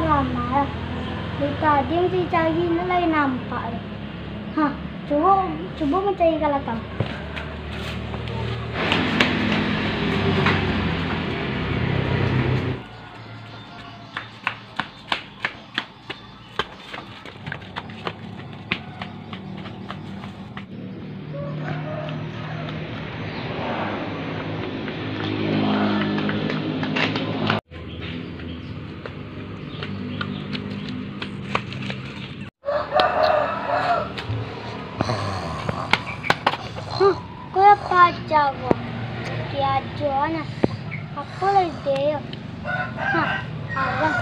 Ramal. Dari tadi yang saya cari ini lagi nampak deh. Hah, coba mencari kalau tahu. Kau baca kok, tiada mana. Apa lagi dia? Hah, alam.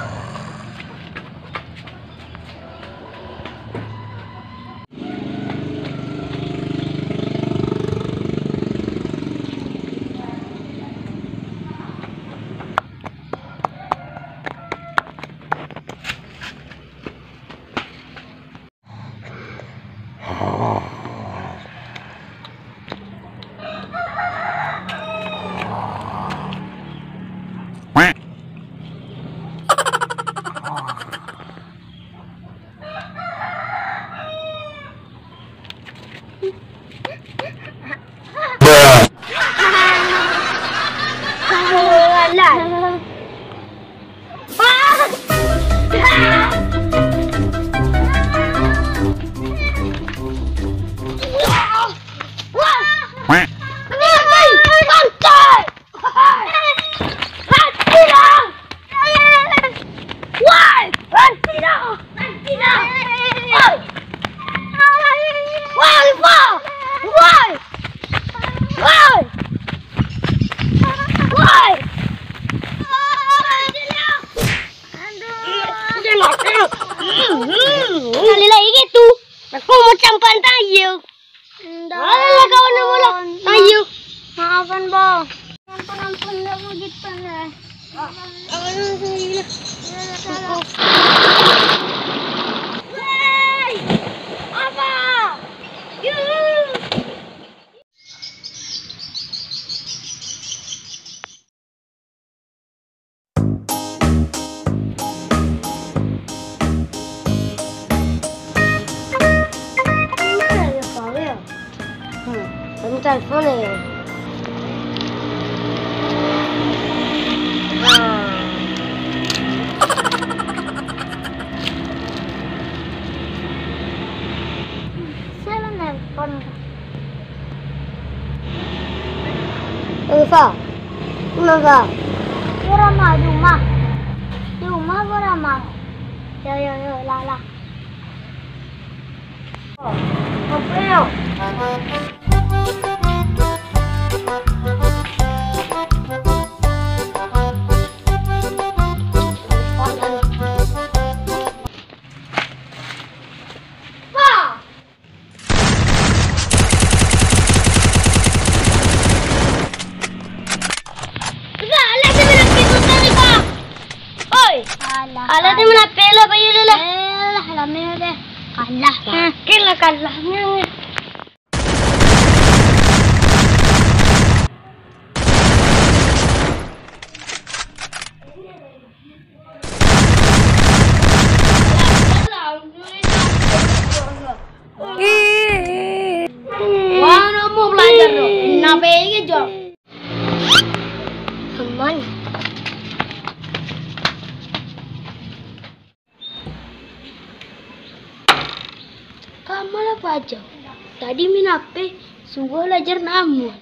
Kali lagi gitu. Aku mau campan tayu. Alah kawan bola. Tayu. Maafan, Bang. Ampun enggak mau gitu nah. Wey! Apa? Telepon ya. Saya nelpon. Eva, kenapa? Ramah di rumah. Di rumah gua ramah. Yo, lah. Oh, apa ya? Alah dia mana pela bayu lah. Alah me deh. Kalah. Kalahnya. Wah, mau belajar dong. Kenapa ini jom? Aman. Kamu lah baca. Tadi minape sungguh belajar namun.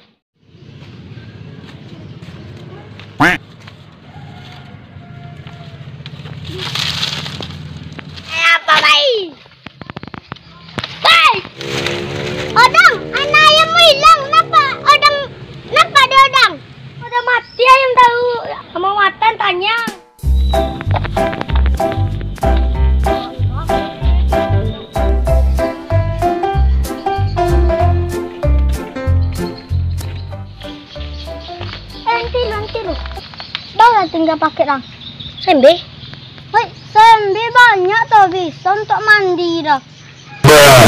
kita pakai lah? Sembe? Woi, sembe banyak tuh bisa untuk mandi dah.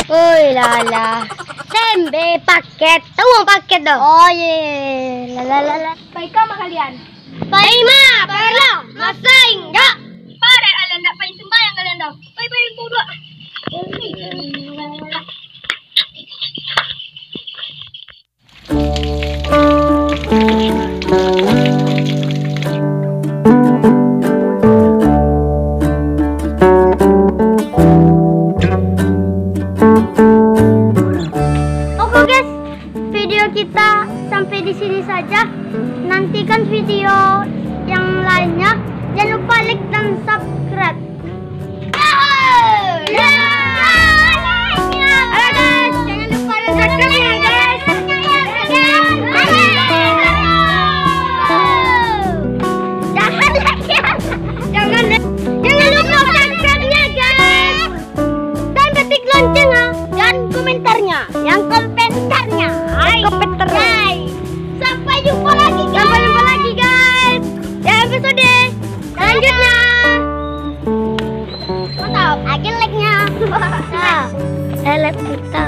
Woi lala, sembe paket, tahu paket dah. Oh ye, lala. Baik sama kalian. Baik ma, perlu, masa enggak? Pare kalian enggak paling sembahyang kalian dah. Baik berdua. Oke guys, video kita sampai di sini saja. Nantikan video yang lainnya. Jangan lupa like dan subscribe. Yang komentarnya. Guys. Sampai jumpa lagi guys. Ya episode selanjutnya. Mantap. Akhir like-nya. Nah, like kita.